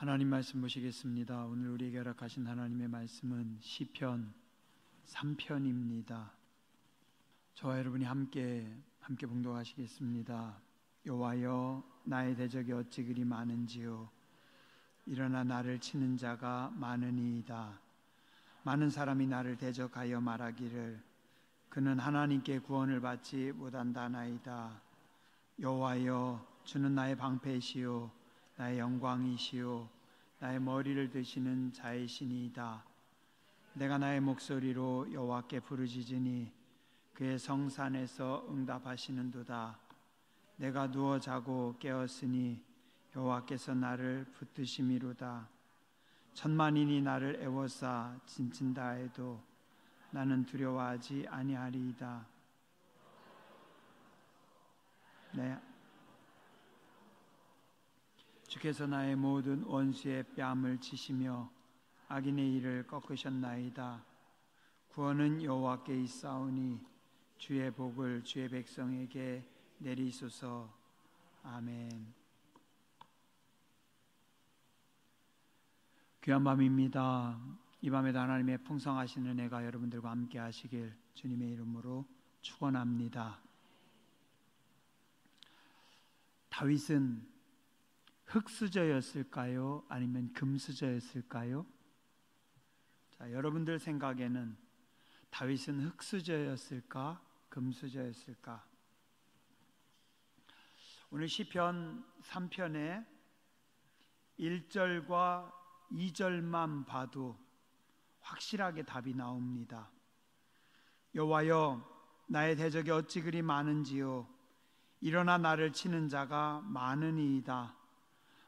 하나님 말씀 보시겠습니다. 오늘 우리에게 허락하신 하나님의 말씀은 시편 3편입니다. 저와 여러분이 함께 봉독하시겠습니다. 여호와여, 나의 대적이 어찌 그리 많은지요. 일어나 나를 치는 자가 많으니이다. 많은 사람이 나를 대적하여 말하기를 그는 하나님께 구원을 받지 못한다나이다. 여호와여, 주는 나의 방패시요 나의 영광이시요 나의 머리를 드시는 자이시니이다. 내가 나의 목소리로 여호와께 부르짖으니 그의 성산에서 응답하시는도다. 내가 누워 자고 깨었으니 여호와께서 나를 붙드심이로다. 천만인이 나를 애워싸 진친다 해도 나는 두려워하지 아니하리이다. 주께서 나의 모든 원수의 뺨을 치시며 악인의 일을 꺾으셨나이다. 구원은 여호와께 있사오니 주의 복을 주의 백성에게 내리소서. 아멘. 귀한 밤입니다. 이 밤에도 하나님의 풍성하신 은혜가 여러분들과 함께 하시길 주님의 이름으로 축원합니다. 다윗은 흙수저였을까요? 아니면 금수저였을까요? 자, 여러분들 생각에는 다윗은 흙수저였을까? 금수저였을까? 오늘 시편 3편에 1절과 2절만 봐도 확실하게 답이 나옵니다. 여호와여, 나의 대적이 어찌 그리 많은지요. 일어나 나를 치는 자가 많으니이다.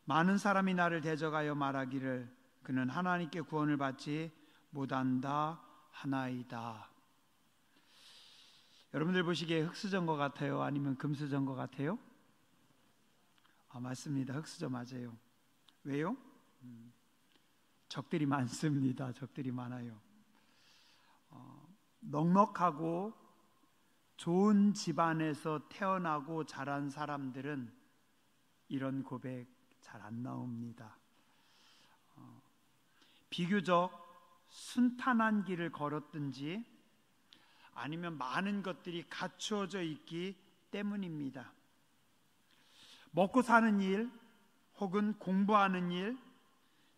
많은 사람이 나를 대적하여 말하기를 그는 하나님께 구원을 받지 못한다 하나이다. 여러분들 보시기에 흙수저인 것 같아요? 아니면 금수저인 것 같아요? 맞습니다. 흙수저 맞아요. 왜요? 적들이 많습니다. 적들이 많아요. 넉넉하고 좋은 집안에서 태어나고 자란 사람들은 이런 고백 잘 안 나옵니다. 비교적 순탄한 길을 걸었든지 아니면 많은 것들이 갖추어져 있기 때문입니다. 먹고 사는 일 혹은 공부하는 일,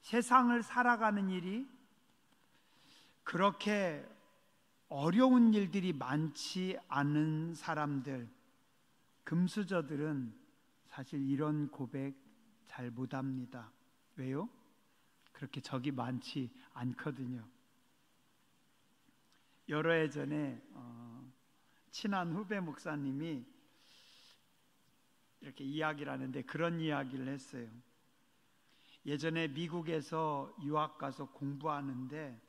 세상을 살아가는 일이 그렇게 어려운 일들이 많지 않은 사람들, 금수저들은 사실 이런 고백 잘 못합니다. 왜요? 그렇게 적이 많지 않거든요. 여러 해 전에 친한 후배 목사님이 이렇게 이야기를 하는데 그런 이야기를 했어요. 예전에 미국에서 유학 가서 공부하는데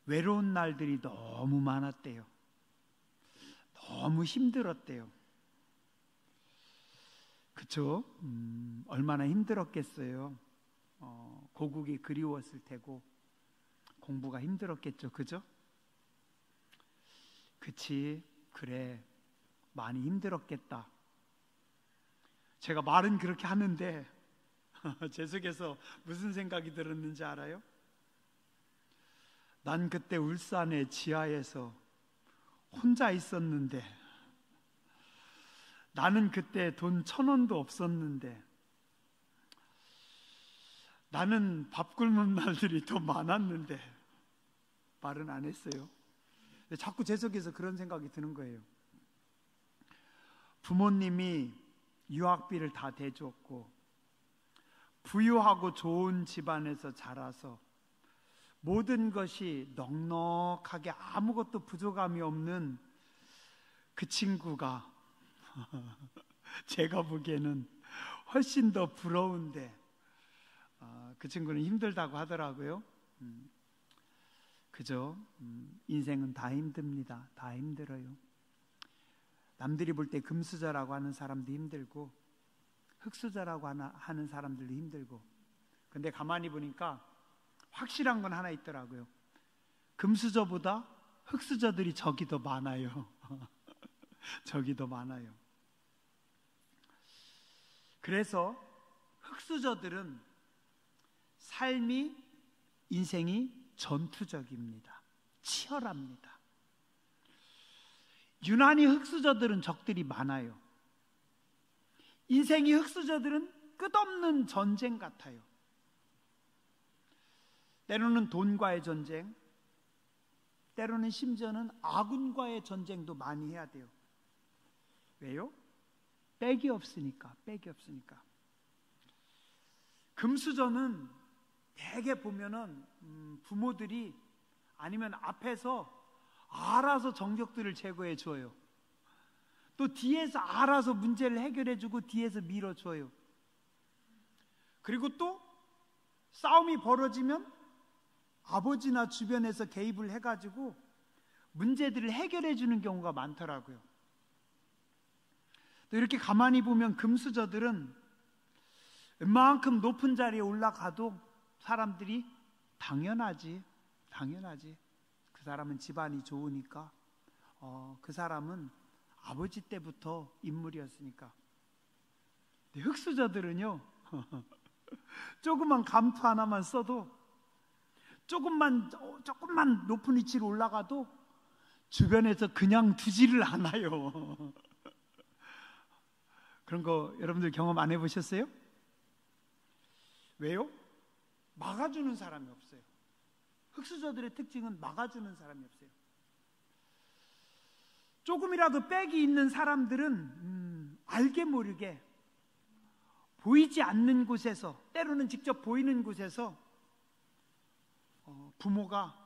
외로운 날들이 너무 많았대요. 너무 힘들었대요. 그쵸? 얼마나 힘들었겠어요. 고국이 그리웠을 테고 공부가 힘들었겠죠. 그죠? 그치, 그래, 많이 힘들었겠다. 제가 말은 그렇게 하는데 제 속에서 무슨 생각이 들었는지 알아요? 난 그때 울산의 지하에서 혼자 있었는데, 나는 그때 돈 1,000원도 없었는데, 나는 밥 굶는 날들이 더 많았는데 말은 안 했어요. 자꾸 제 속에서 그런 생각이 드는 거예요. 부모님이 유학비를 다 대줬고 부유하고 좋은 집안에서 자라서 모든 것이 넉넉하게 아무것도 부족함이 없는 그 친구가 제가 보기에는 훨씬 더 부러운데 그 친구는 힘들다고 하더라고요. 그죠? 인생은 다 힘듭니다. 다 힘들어요. 남들이 볼 때 금수저라고 하는 사람도 힘들고 흙수저라고 하는 사람들도 힘들고, 근데 가만히 보니까 확실한 건 하나 있더라고요. 금수저보다 흙수저들이 적이 더 많아요. 적이 더 많아요. 그래서 흙수저들은 삶이, 인생이 전투적입니다. 치열합니다. 유난히 흙수저들은 적들이 많아요. 인생이 흙수저들은 끝없는 전쟁 같아요. 때로는 돈과의 전쟁, 때로는 심지어는 아군과의 전쟁도 많이 해야 돼요. 왜요? 백이 없으니까. 금수저는 대개 보면은 부모들이 아니면 앞에서 알아서 정적들을 제거해 줘요. 또 뒤에서 알아서 문제를 해결해 주고 뒤에서 밀어줘요. 그리고 또 싸움이 벌어지면 아버지나 주변에서 개입을 해가지고 문제들을 해결해 주는 경우가 많더라고요. 또 이렇게 가만히 보면 금수저들은 웬만큼 높은 자리에 올라가도 사람들이 당연하지. 그 사람은 집안이 좋으니까, 그 사람은 아버지 때부터 인물이었으니까. 근데 흙수저들은요, 조그만 감투 하나만 써도, 조금만 높은 위치로 올라가도 주변에서 그냥 두지를 않아요. 그런 거 여러분들 경험 안 해보셨어요? 왜요? 막아주는 사람이 없어요. 흙수저들의 특징은 막아주는 사람이 없어요. 조금이라도 빽이 있는 사람들은 알게 모르게 보이지 않는 곳에서, 때로는 직접 보이는 곳에서 부모가,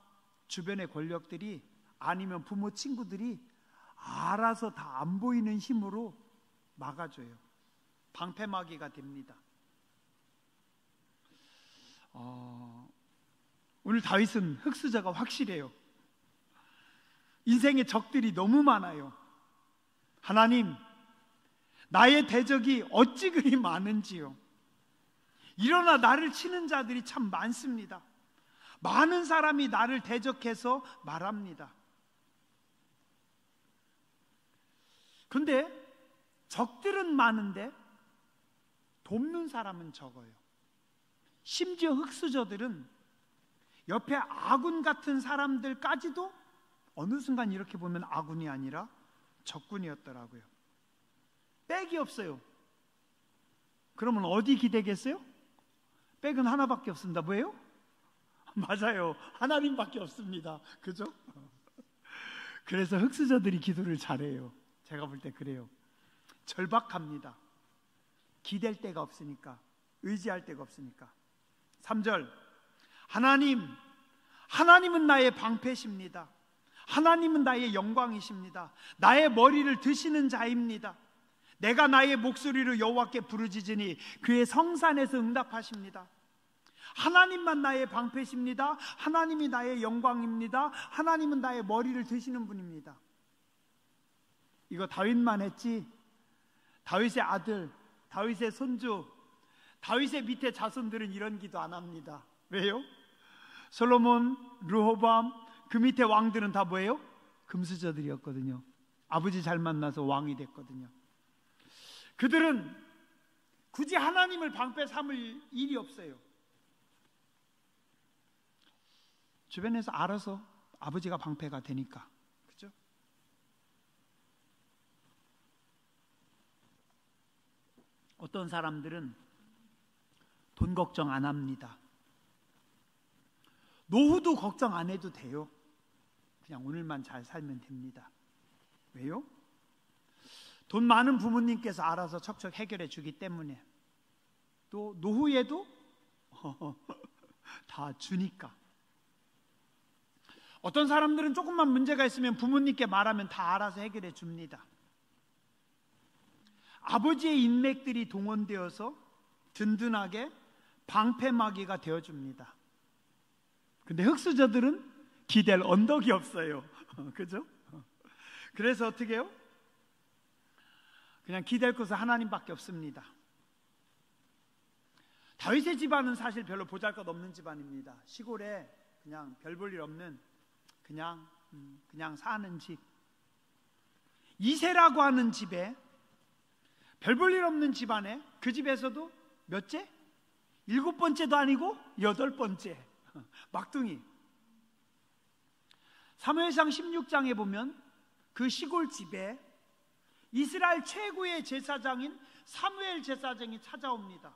주변의 권력들이, 아니면 부모 친구들이 알아서 다 안 보이는 힘으로 막아줘요. 방패막이가 됩니다. 오늘 다윗은 흙수저가 확실해요. 인생의 적들이 너무 많아요. 하나님, 나의 대적이 어찌 그리 많은지요. 일어나 나를 치는 자들이 참 많습니다. 많은 사람이 나를 대적해서 말합니다. 그런데 적들은 많은데 돕는 사람은 적어요. 심지어 흙수저들은 옆에 아군 같은 사람들까지도 어느 순간 이렇게 보면 아군이 아니라 적군이었더라고요. 빽이 없어요. 그러면 어디 기대겠어요? 빽은 하나밖에 없습니다. 뭐예요? 맞아요. 하나님밖에 없습니다. 그죠? 그래서 흙수저들이 기도를 잘해요. 제가 볼 때 그래요. 절박합니다. 기댈 데가 없으니까, 의지할 데가 없으니까. 3절, 하나님은 나의 방패십니다. 하나님은 나의 영광이십니다. 나의 머리를 드시는 자입니다. 내가 나의 목소리로 여호와께 부르짖으니 그의 성산에서 응답하십니다. 하나님만 나의 방패십니다. 하나님이 나의 영광입니다. 하나님은 나의 머리를 드시는 분입니다. 이거 다윗만 했지, 다윗의 아들, 다윗의 손주, 다윗의 밑에 자손들은 이런 기도 안 합니다. 왜요? 솔로몬, 르호보암, 그 밑에 왕들은 다 뭐예요? 금수저들이었거든요. 아버지 잘 만나서 왕이 됐거든요. 그들은 굳이 하나님을 방패 삼을 일이 없어요. 주변에서 알아서 아버지가 방패가 되니까. 그죠? 어떤 사람들은 돈 걱정 안 합니다. 노후도 걱정 안 해도 돼요. 그냥 오늘만 잘 살면 됩니다. 왜요? 돈 많은 부모님께서 알아서 척척 해결해 주기 때문에, 또 노후에도 다 주니까. 어떤 사람들은 조금만 문제가 있으면 부모님께 말하면 다 알아서 해결해 줍니다. 아버지의 인맥들이 동원되어서 든든하게 방패막이가 되어줍니다. 근데 흙수저들은 기댈 언덕이 없어요. 그죠? 그래서 어떻게 해요? 그냥 기댈 곳은 하나님밖에 없습니다. 다윗의 집안은 사실 별로 보잘것없는 집안입니다. 시골에 그냥 별 볼 일 없는 그냥 사는 집. 이새라고 하는 집에 별 볼 일 없는 집안에, 그 집에서도 몇째? 7번째도 아니고 8번째 막둥이. 사무엘상 16장에 보면 그 시골 집에 이스라엘 최고의 제사장인 사무엘 제사장이 찾아옵니다.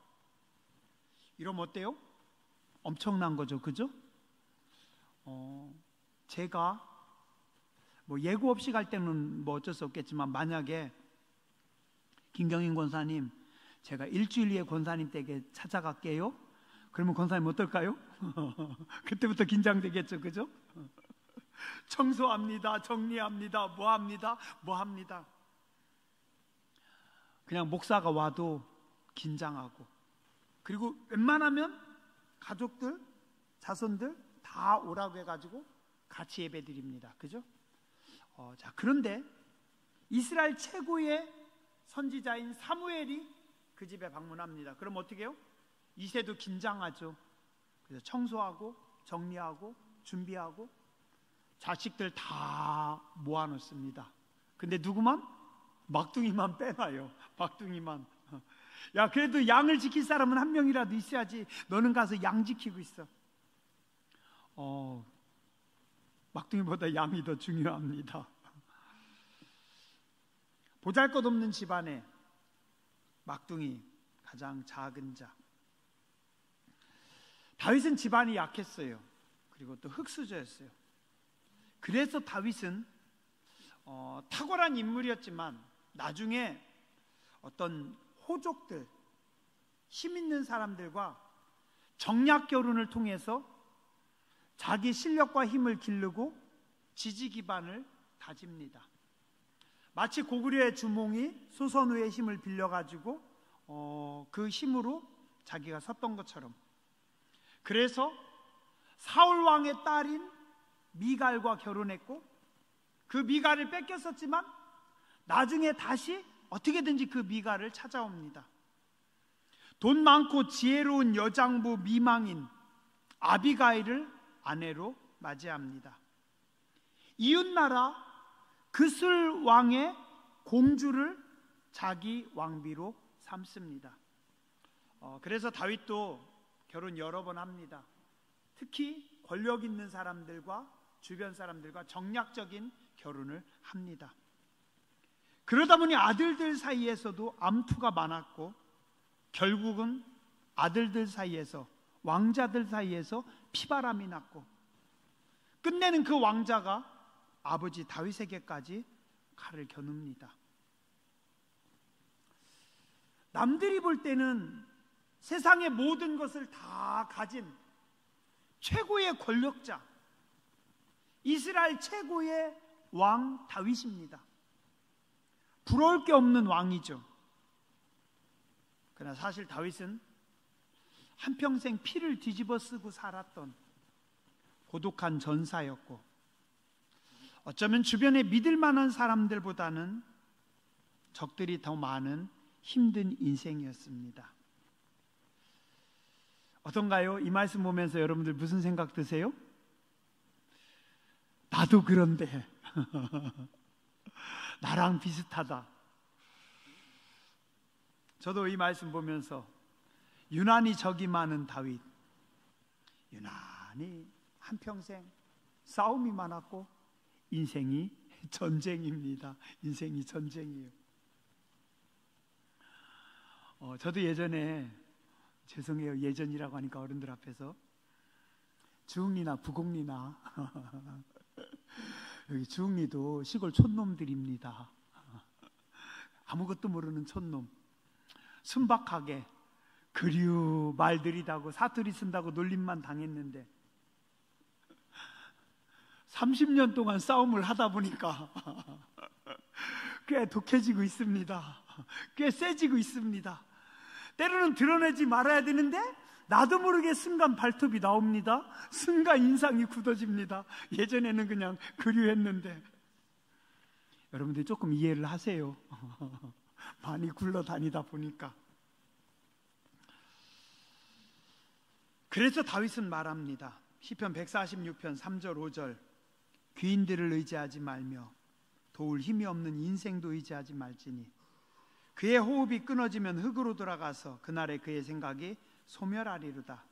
이러면 어때요? 엄청난 거죠, 그죠? 제가 뭐 예고 없이 갈 때는 뭐 어쩔 수 없겠지만, 만약에 김경인 권사님, 제가 일주일 후에 권사님 댁에 찾아갈게요. 그러면 권사님 어떨까요? 그때부터 긴장되겠죠, 그죠? 청소합니다, 정리합니다, 뭐 합니다. 그냥 목사가 와도 긴장하고, 그리고 웬만하면 가족들, 자손들 다 오라고 해가지고 같이 예배드립니다, 그죠? 자, 그런데 이스라엘 최고의 선지자인 사무엘이 그 집에 방문합니다. 그럼 어떻게 해요? 이새도 긴장하죠. 그래서 청소하고 정리하고 준비하고 자식들 다 모아놓습니다. 근데 누구만? 막둥이만 빼놔요. 막둥이만. 야, 그래도 양을 지킬 사람은 한 명이라도 있어야지. 너는 가서 양 지키고 있어. 막둥이보다 양이 더 중요합니다. 보잘것없는 집안에 막둥이, 가장 작은 자. 다윗은 집안이 약했어요. 그리고 또 흙수저였어요. 그래서 다윗은 탁월한 인물이었지만 나중에 어떤 호족들, 힘 있는 사람들과 정략 결혼을 통해서 자기 실력과 힘을 기르고 지지 기반을 다집니다. 마치 고구려의 주몽이 수선우의 힘을 빌려가지고 그 힘으로 자기가 섰던 것처럼. 그래서 사울 왕의 딸인 미갈과 결혼했고, 그 미갈을 뺏겼었지만 나중에 다시 어떻게든지 그 미갈을 찾아옵니다. 돈 많고 지혜로운 여장부 미망인 아비가일을 아내로 맞이합니다. 이웃나라 그술 왕의 공주를 자기 왕비로 삼습니다. 그래서 다윗도 결혼 여러 번 합니다. 특히 권력 있는 사람들과 주변 사람들과 정략적인 결혼을 합니다. 그러다 보니 아들들 사이에서도 암투가 많았고, 결국은 아들들 사이에서, 왕자들 사이에서 피바람이 났고, 끝내는 그 왕자가 아버지 다윗에게까지 칼을 겨눕니다. 남들이 볼 때는 세상의 모든 것을 다 가진 최고의 권력자, 이스라엘 최고의 왕 다윗입니다. 부러울 게 없는 왕이죠. 그러나 사실 다윗은 한평생 피를 뒤집어 쓰고 살았던 고독한 전사였고, 어쩌면 주변에 믿을 만한 사람들보다는 적들이 더 많은 힘든 인생이었습니다. 어떤가요? 이 말씀 보면서 여러분들 무슨 생각 드세요? 나도 그런데 나랑 비슷하다. 저도 이 말씀 보면서 유난히 적이 많은 다윗, 유난히 한평생 싸움이 많았고 인생이 전쟁입니다. 인생이 전쟁이에요. 저도 예전에, 죄송해요, 예전이라고 하니까 어른들 앞에서, 주흥리나 부곡리나 여기 주흥리도 시골 촌놈들입니다. 아무것도 모르는 촌놈, 순박하게 그리우 말들이다고 사투리 쓴다고 놀림만 당했는데 30년 동안 싸움을 하다 보니까 꽤 독해지고 있습니다. 꽤 세지고 있습니다. 때로는 드러내지 말아야 되는데 나도 모르게 순간 발톱이 나옵니다. 순간 인상이 굳어집니다. 예전에는 그냥 그리웠는데. 여러분들이 조금 이해를 하세요. 많이 굴러다니다 보니까. 그래서 다윗은 말합니다. 시편 146편 3절 5절, 귀인들을 의지하지 말며 도울 힘이 없는 인생도 의지하지 말지니 그의 호흡이 끊어지면 흙으로 돌아가서 그날에 그의 생각이 소멸하리로다.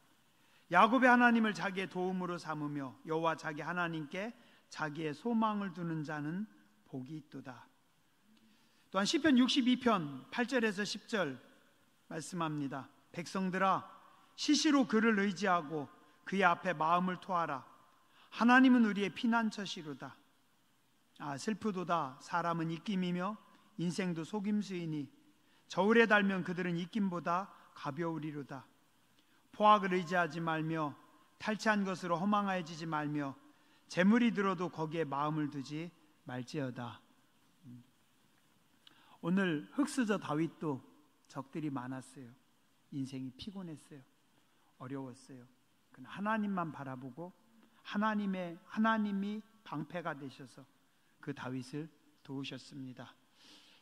야곱의 하나님을 자기의 도움으로 삼으며 여호와 자기 하나님께 자기의 소망을 두는 자는 복이 있도다. 또한 시편 62편 8절에서 10절 말씀합니다. 백성들아, 시시로 그를 의지하고 그의 앞에 마음을 토하라. 하나님은 우리의 피난처시로다. 슬프도다. 사람은 입김이며 인생도 속임수이니 저울에 달면 그들은 입김보다 가벼우리로다. 포악을 의지하지 말며 탈취한 것으로 허망해지지 말며 재물이 들어도 거기에 마음을 두지 말지어다. 오늘 흑수저 다윗도 적들이 많았어요. 인생이 피곤했어요. 어려웠어요. 그러나 하나님만 바라보고 하나님이 방패가 되셔서 그 다윗을 도우셨습니다.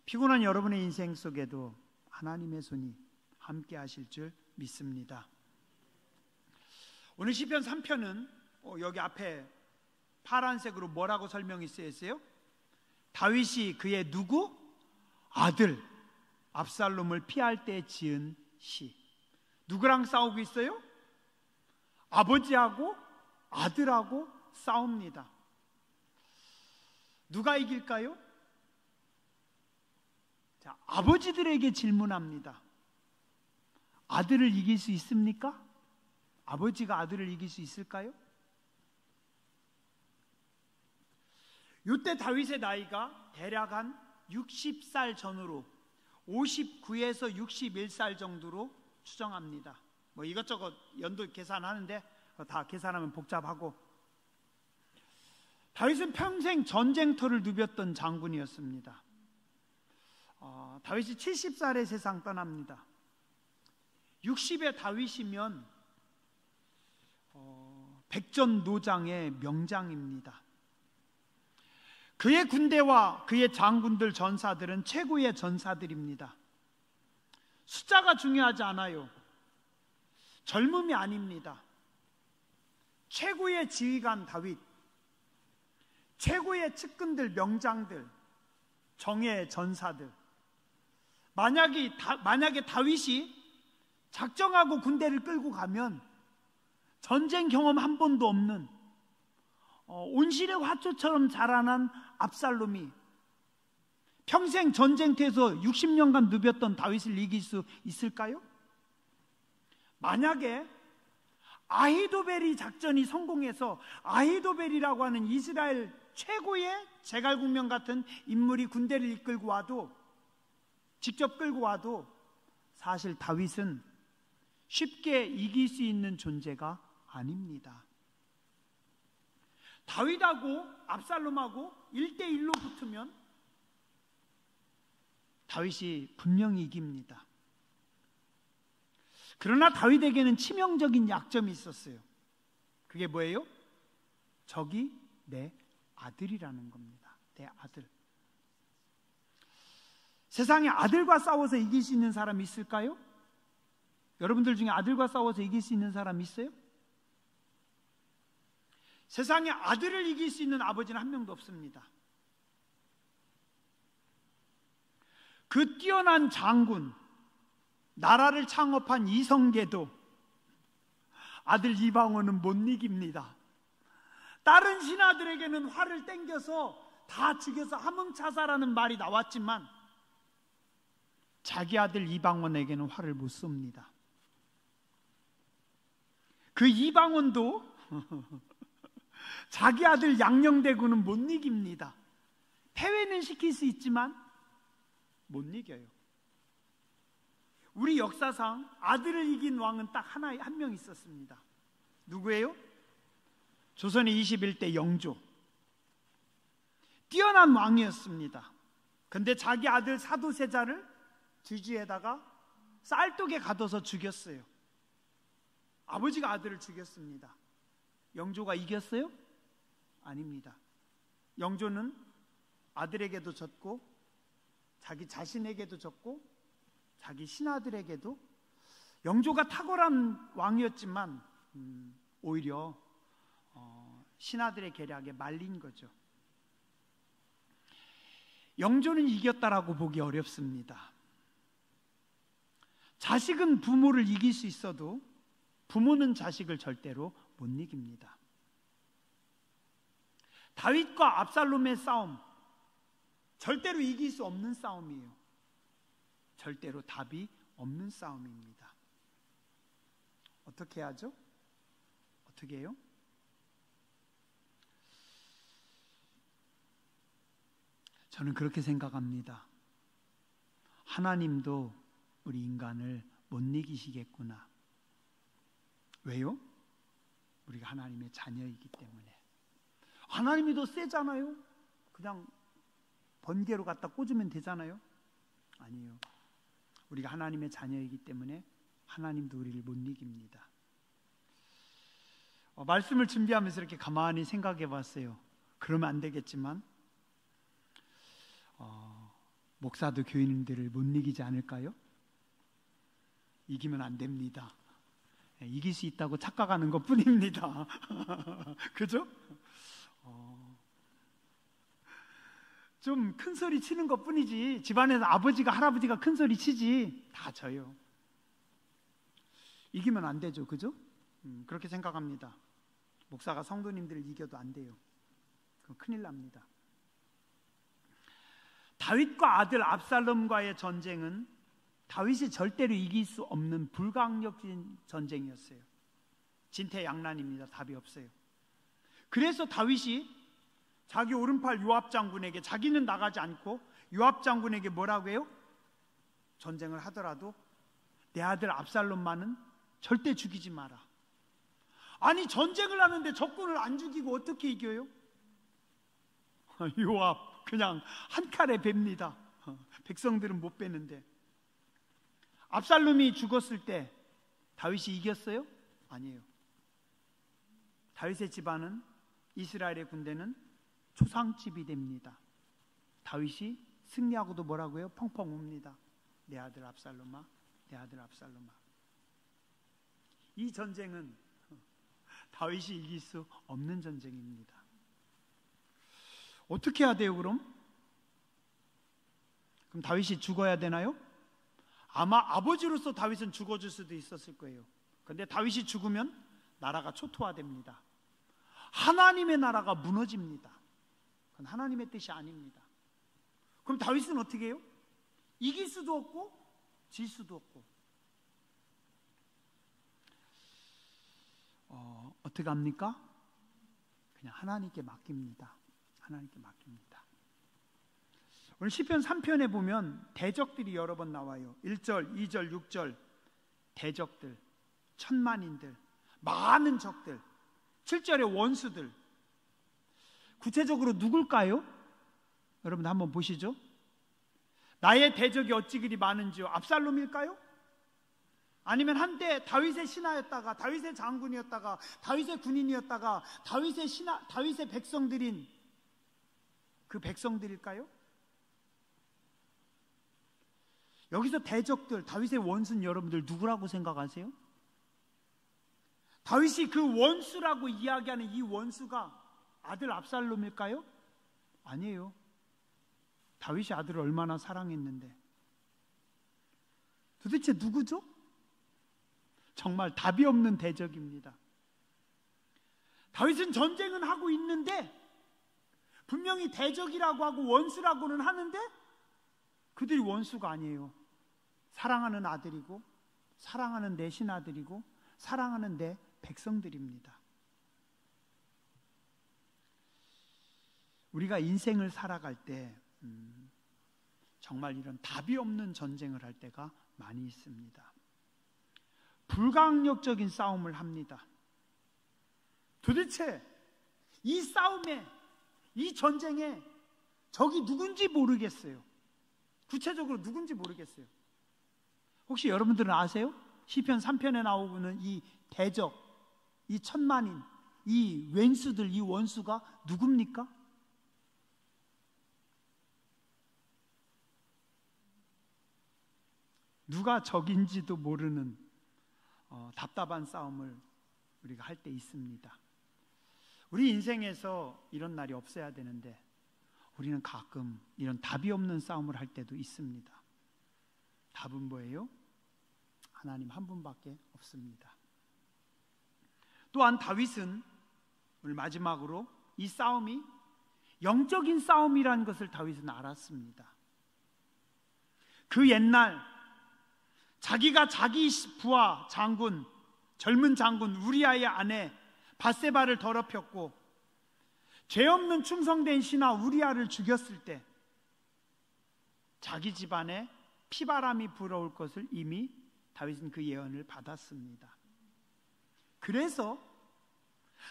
피곤한 여러분의 인생 속에도 하나님의 손이 함께 하실 줄 믿습니다. 오늘 시편 3편은 여기 앞에 파란색으로 뭐라고 설명이 쓰여 있어요? 다윗이 그의 누구? 아들 압살롬을 피할 때 지은 시. 누구랑 싸우고 있어요? 아버지하고 아들하고 싸웁니다. 누가 이길까요? 자, 아버지들에게 질문합니다. 아들을 이길 수 있습니까? 아버지가 아들을 이길 수 있을까요? 이때 다윗의 나이가 대략 한 60살 전후로 59에서 61살 정도로 추정합니다. 뭐 이것저것 연도 계산하는데 다 계산하면 복잡하고, 다윗은 평생 전쟁터를 누볐던 장군이었습니다. 다윗이 70살에 세상 떠납니다. 60의 다윗이면 백전노장의 명장입니다. 그의 군대와 그의 장군들, 전사들은 최고의 전사들입니다. 숫자가 중요하지 않아요. 젊음이 아닙니다. 최고의 지휘관 다윗, 최고의 측근들, 명장들, 정예의 전사들. 만약에 다윗이 작정하고 군대를 끌고 가면 전쟁 경험 한 번도 없는 온실의 화초처럼 자라난 압살롬이 평생 전쟁터에서 60년간 누볐던 다윗을 이길 수 있을까요? 만약에 아히도벨이 작전이 성공해서 아히도벨이라고 하는 이스라엘 최고의 제갈국명 같은 인물이 군대를 이끌고 와도, 직접 끌고 와도 사실 다윗은 쉽게 이길 수 있는 존재가 아닙니다. 다윗하고 압살롬하고 1대1로 붙으면 다윗이 분명히 이깁니다. 그러나 다윗에게는 치명적인 약점이 있었어요. 그게 뭐예요? 적이 내 아들이라는 겁니다. 내 아들. 세상에 아들과 싸워서 이길 수 있는 사람이 있을까요? 여러분들 중에 아들과 싸워서 이길 수 있는 사람 있어요? 세상에 아들을 이길 수 있는 아버지는 한 명도 없습니다. 그 뛰어난 장군, 나라를 창업한 이성계도 아들 이방원은 못 이깁니다. 다른 신하들에게는 활을 땡겨서 다 죽여서 함흥차사라는 말이 나왔지만 자기 아들 이방원에게는 활을 못 쏩니다. 그 이방원도 자기 아들 양녕대군은 못 이깁니다. 패배는 시킬 수 있지만 못 이겨요. 우리 역사상 아들을 이긴 왕은 딱 한 명 있었습니다. 누구예요? 조선의 21대 영조. 뛰어난 왕이었습니다. 근데 자기 아들 사도세자를 뒤지에다가 쌀독에 가둬서 죽였어요. 아버지가 아들을 죽였습니다. 영조가 이겼어요? 아닙니다. 영조는 아들에게도 졌고 자기 자신에게도 졌고 자기 신하들에게도. 영조가 탁월한 왕이었지만 오히려 신하들의 계략에 말린 거죠. 영조는 이겼다라고 보기 어렵습니다. 자식은 부모를 이길 수 있어도 부모는 자식을 절대로 못 이깁니다. 다윗과 압살롬의 싸움, 절대로 이길 수 없는 싸움이에요. 절대로 답이 없는 싸움입니다. 어떻게 하죠? 어떻게 해요? 저는 그렇게 생각합니다. 하나님도 우리 인간을 못 이기시겠구나. 왜요? 우리가 하나님의 자녀이기 때문에. 하나님이 더 세잖아요. 그냥 번개로 갖다 꽂으면 되잖아요. 아니에요. 우리가 하나님의 자녀이기 때문에 하나님도 우리를 못 이깁니다. 말씀을 준비하면서 이렇게 가만히 생각해 봤어요. 그러면 안 되겠지만 목사도 교인들을 못 이기지 않을까요? 이기면 안 됩니다. 이길 수 있다고 착각하는 것 뿐입니다. 그죠? 좀 큰 소리 치는 것 뿐이지, 집안에서 아버지가 할아버지가 큰 소리 치지 다 져요. 이기면 안 되죠. 그죠? 그렇게 생각합니다. 목사가 성도님들을 이겨도 안 돼요. 그럼 큰일 납니다. 다윗과 아들 압살롬과의 전쟁은 다윗이 절대로 이길 수 없는 불가항력적인 전쟁이었어요. 진퇴양난입니다. 답이 없어요. 그래서 다윗이 자기 오른팔 요압 장군에게, 자기는 나가지 않고 요압 장군에게 뭐라고 해요? 전쟁을 하더라도 내 아들 압살롬만은 절대 죽이지 마라. 아니, 전쟁을 하는데 적군을 안 죽이고 어떻게 이겨요? 요압 그냥 한 칼에 뵙니다. 백성들은 못 뵙는데. 압살롬이 죽었을 때 다윗이 이겼어요? 아니에요. 다윗의 집안은, 이스라엘의 군대는 초상집이 됩니다. 다윗이 승리하고도 뭐라고 해요? 펑펑 웁니다. 내 아들 압살롬아, 내 아들 압살롬아. 이 전쟁은 다윗이 이길 수 없는 전쟁입니다. 어떻게 해야 돼요, 그럼? 그럼 다윗이 죽어야 되나요? 아마 아버지로서 다윗은 죽어줄 수도 있었을 거예요. 그런데 다윗이 죽으면 나라가 초토화됩니다. 하나님의 나라가 무너집니다. 그건 하나님의 뜻이 아닙니다. 그럼 다윗은 어떻게 해요? 이길 수도 없고 질 수도 없고. 어떻게 합니까? 그냥 하나님께 맡깁니다. 하나님께 맡깁니다. 오늘 시편 3편에 보면 대적들이 여러 번 나와요. 1절, 2절, 6절 대적들, 천만인들, 많은 적들, 7절에 원수들. 구체적으로 누굴까요? 여러분 한번 보시죠. 나의 대적이 어찌 그리 많은지요? 압살롬일까요? 아니면 한때 다윗의 신하였다가, 다윗의 장군이었다가, 다윗의 군인이었다가, 다윗의 백성들인 그 백성들일까요? 여기서 대적들, 다윗의 원수는 여러분들 누구라고 생각하세요? 다윗이 그 원수라고 이야기하는 이 원수가 아들 압살롬일까요? 아니에요. 다윗이 아들을 얼마나 사랑했는데. 도대체 누구죠? 정말 답이 없는 대적입니다. 다윗은 전쟁은 하고 있는데, 분명히 대적이라고 하고 원수라고는 하는데 그들이 원수가 아니에요. 사랑하는 아들이고, 사랑하는 내 신하들이고, 사랑하는 내 백성들입니다. 우리가 인생을 살아갈 때 정말 이런 답이 없는 전쟁을 할 때가 많이 있습니다. 불가항력적인 싸움을 합니다. 도대체 이 싸움에, 이 전쟁에 적이 누군지 모르겠어요. 구체적으로 누군지 모르겠어요. 혹시 여러분들은 아세요? 시편 3편에 나오는 이 대적, 이 천만인, 이 왼수들, 이 원수가 누굽니까? 누가 적인지도 모르는 답답한 싸움을 우리가 할 때 있습니다. 우리 인생에서 이런 날이 없어야 되는데 우리는 가끔 이런 답이 없는 싸움을 할 때도 있습니다. 답은 뭐예요? 하나님 한 분밖에 없습니다. 또한 다윗은 오늘 마지막으로 이 싸움이 영적인 싸움이라는 것을 다윗은 알았습니다. 그 옛날 자기가 자기 부하 장군, 젊은 장군 우리아의 아내 밧세바를 더럽혔고 죄 없는 충성된 신하 우리아를 죽였을 때 자기 집안에 피바람이 불어올 것을 이미 다윗은 그 예언을 받았습니다. 그래서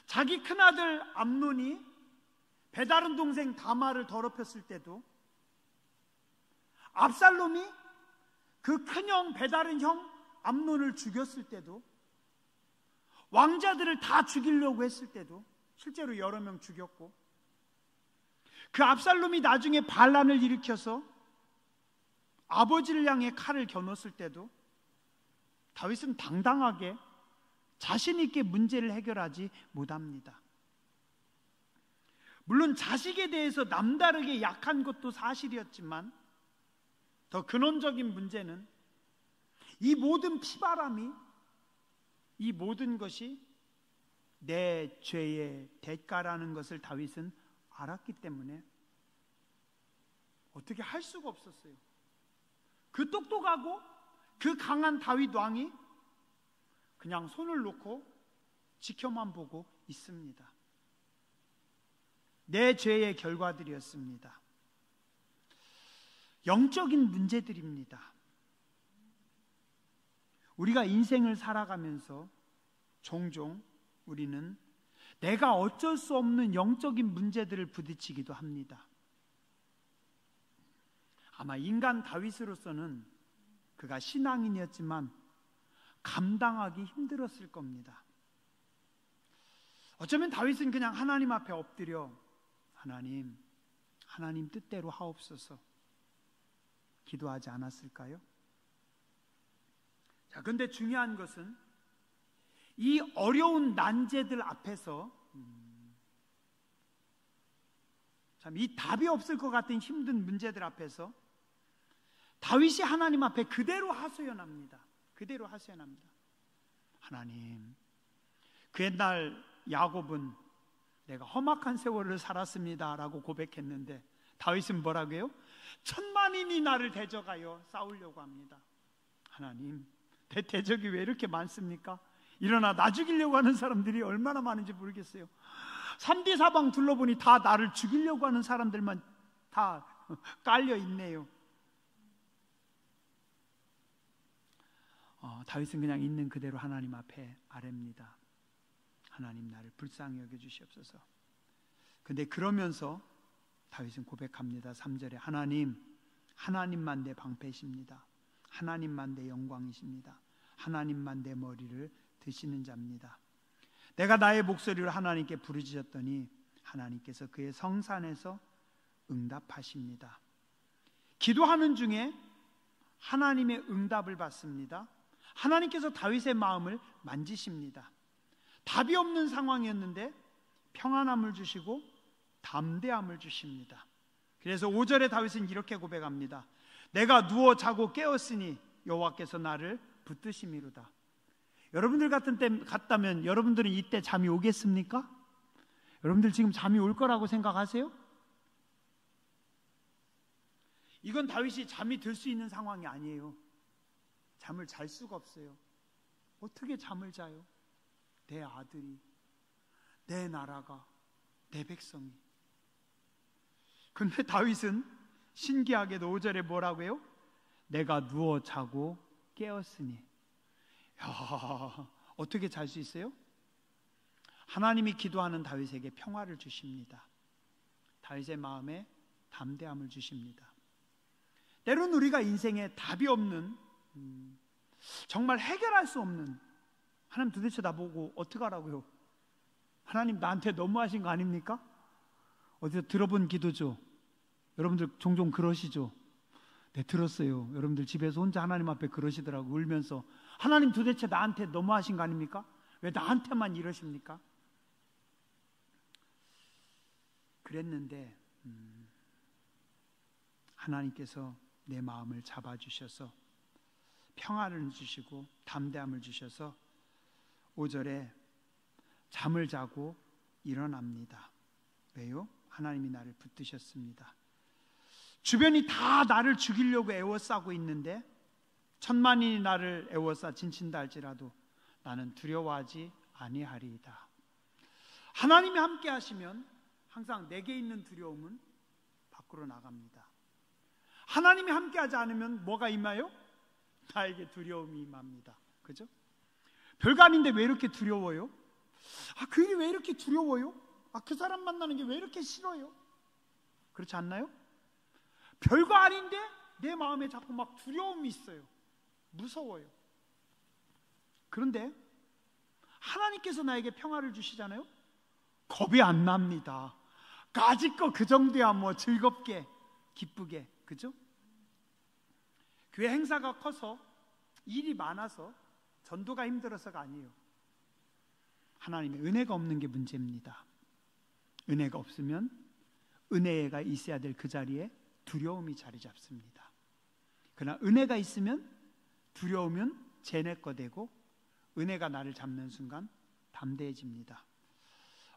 자기 큰아들 암논이 배다른 동생 다말을 더럽혔을 때도, 압살롬이 그 큰형 배다른 형 암논을 죽였을 때도, 왕자들을 다 죽이려고 했을 때도 실제로 여러 명 죽였고, 그 압살롬이 나중에 반란을 일으켜서 아버지를 향해 칼을 겨눴을 때도 다윗은 당당하게 자신 있게 문제를 해결하지 못합니다. 물론 자식에 대해서 남다르게 약한 것도 사실이었지만 더 근원적인 문제는 이 모든 피바람이, 이 모든 것이 내 죄의 대가라는 것을 다윗은 알았기 때문에 어떻게 할 수가 없었어요. 그 똑똑하고 그 강한 다윗 왕이 그냥 손을 놓고 지켜만 보고 있습니다. 내 죄의 결과들이었습니다. 영적인 문제들입니다. 우리가 인생을 살아가면서 종종 우리는 내가 어쩔 수 없는 영적인 문제들을 부딪히기도 합니다. 아마 인간 다윗으로서는 그가 신앙인이었지만 감당하기 힘들었을 겁니다. 어쩌면 다윗은 그냥 하나님 앞에 엎드려 하나님 뜻대로 하옵소서 기도하지 않았을까요? 자, 근데 중요한 것은 이 어려운 난제들 앞에서 참 이 답이 없을 것 같은 힘든 문제들 앞에서 다윗이 하나님 앞에 그대로 하소연합니다. 그대로 하소연합니다. 하나님, 그 옛날 야곱은 내가 험악한 세월을 살았습니다 라고 고백했는데 다윗은 뭐라고요? 천만인이 나를 대적하여 싸우려고 합니다. 하나님, 내 대적이 왜 이렇게 많습니까? 일어나 나 죽이려고 하는 사람들이 얼마나 많은지 모르겠어요. 3디 사방 둘러보니 다 나를 죽이려고 하는 사람들만 다 깔려 있네요. 다윗은 그냥 있는 그대로 하나님 앞에 아뢰입니다. 하나님, 나를 불쌍히 여겨주시옵소서. 근데 그러면서 다윗은 고백합니다. 3절에 하나님만 내 방패십니다. 하나님만 내 영광이십니다. 하나님만 내 머리를 드시는 자입니다. 내가 나의 목소리를 하나님께 부르짖었더니 하나님께서 그의 성산에서 응답하십니다. 기도하는 중에 하나님의 응답을 받습니다. 하나님께서 다윗의 마음을 만지십니다. 답이 없는 상황이었는데 평안함을 주시고 담대함을 주십니다. 그래서 5절에 다윗은 이렇게 고백합니다. 내가 누워 자고 깨었으니 여호와께서 나를 붙드심이로다. 여러분들 같다면 여러분들은 이때 잠이 오겠습니까? 여러분들 지금 잠이 올 거라고 생각하세요? 이건 다윗이 잠이 들 수 있는 상황이 아니에요. 잠을 잘 수가 없어요. 어떻게 잠을 자요? 내 아들이, 내 나라가, 내 백성이. 근데 다윗은 신기하게도 5절에 뭐라고요? 내가 누워 자고 깨었으니. 야, 어떻게 잘 수 있어요? 하나님이 기도하는 다윗에게 평화를 주십니다. 다윗의 마음에 담대함을 주십니다. 때로는 우리가 인생에 답이 없는, 정말 해결할 수 없는, 하나님 도대체 나보고 어떡하라고요? 하나님 나한테 너무하신 거 아닙니까? 어디서 들어본 기도죠? 여러분들 종종 그러시죠? 네, 들었어요. 여러분들 집에서 혼자 하나님 앞에 그러시더라고, 울면서. 하나님 도대체 나한테 너무하신 거 아닙니까? 왜 나한테만 이러십니까? 그랬는데 하나님께서 내 마음을 잡아주셔서 평안을 주시고 담대함을 주셔서 5절에 잠을 자고 일어납니다. 왜요? 하나님이 나를 붙드셨습니다. 주변이 다 나를 죽이려고 애워싸고 있는데 천만인이 나를 애워싸 진친다 할지라도 나는 두려워하지 아니하리이다. 하나님이 함께 하시면 항상 내게 있는 두려움은 밖으로 나갑니다. 하나님이 함께 하지 않으면 뭐가 임하요? 나에게 두려움이 임합니다. 그죠? 별거 아닌데 왜 이렇게 두려워요? 그 일이 왜 이렇게 두려워요? 그 사람 만나는 게 왜 이렇게 싫어요? 그렇지 않나요? 별거 아닌데 내 마음에 자꾸 막 두려움이 있어요. 무서워요. 그런데 하나님께서 나에게 평화를 주시잖아요. 겁이 안 납니다. 가지껏 그 정도야 뭐 즐겁게 기쁘게, 그죠? 교회 행사가 커서 일이 많아서 전도가 힘들어서가 아니에요. 하나님의 은혜가 없는 게 문제입니다. 은혜가 없으면 은혜가 있어야 될 그 자리에 두려움이 자리 잡습니다. 그러나 은혜가 있으면 두려우면 쟤네 거 되고 은혜가 나를 잡는 순간 담대해집니다.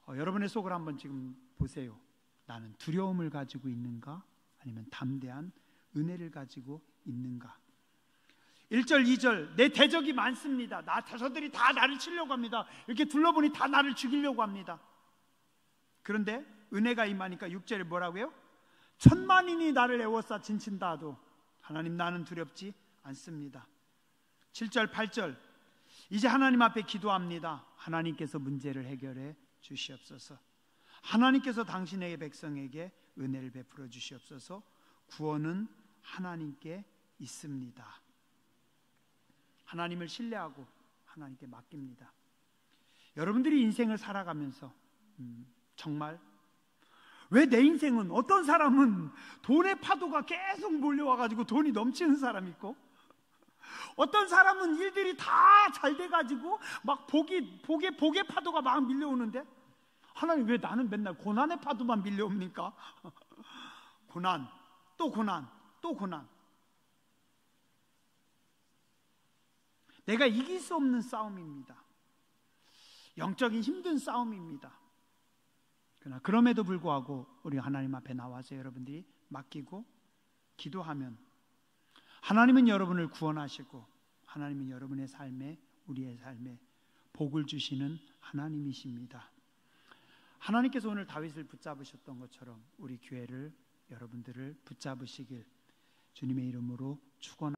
여러분의 속을 한번 지금 보세요. 나는 두려움을 가지고 있는가? 아니면 담대한 은혜를 가지고 있는가? 1절, 2절 내 대적이 많습니다. 저들이 다 나를 치려고 합니다. 이렇게 둘러보니 다 나를 죽이려고 합니다. 그런데 은혜가 임하니까 6절에 뭐라고요? 천만인이 나를 애워싸 진친다 하도 하나님 나는 두렵지 않습니다. 7절, 8절 이제 하나님 앞에 기도합니다. 하나님께서 문제를 해결해 주시옵소서. 하나님께서 당신의 백성에게 은혜를 베풀어 주시옵소서. 구원은 하나님께 있습니다. 하나님을 신뢰하고 하나님께 맡깁니다. 여러분들이 인생을 살아가면서 정말 왜 내 인생은 어떤 사람은 돈의 파도가 계속 몰려와가지고 돈이 넘치는 사람이 있고 어떤 사람은 일들이 다 잘 돼가지고 막 복의 파도가 막 밀려오는데 하나님 왜 나는 맨날 고난의 파도만 밀려옵니까? 고난, 또 고난, 또 고난. 내가 이길 수 없는 싸움입니다. 영적인 힘든 싸움입니다. 그러나 그럼에도 불구하고 우리 하나님 앞에 나와서 여러분들이 맡기고 기도하면 하나님은 여러분을 구원하시고 하나님은 여러분의 삶에 우리의 삶에 복을 주시는 하나님이십니다. 하나님께서 오늘 다윗을 붙잡으셨던 것처럼 우리 교회를 여러분들을 붙잡으시길 주님의 이름으로 축원합니다.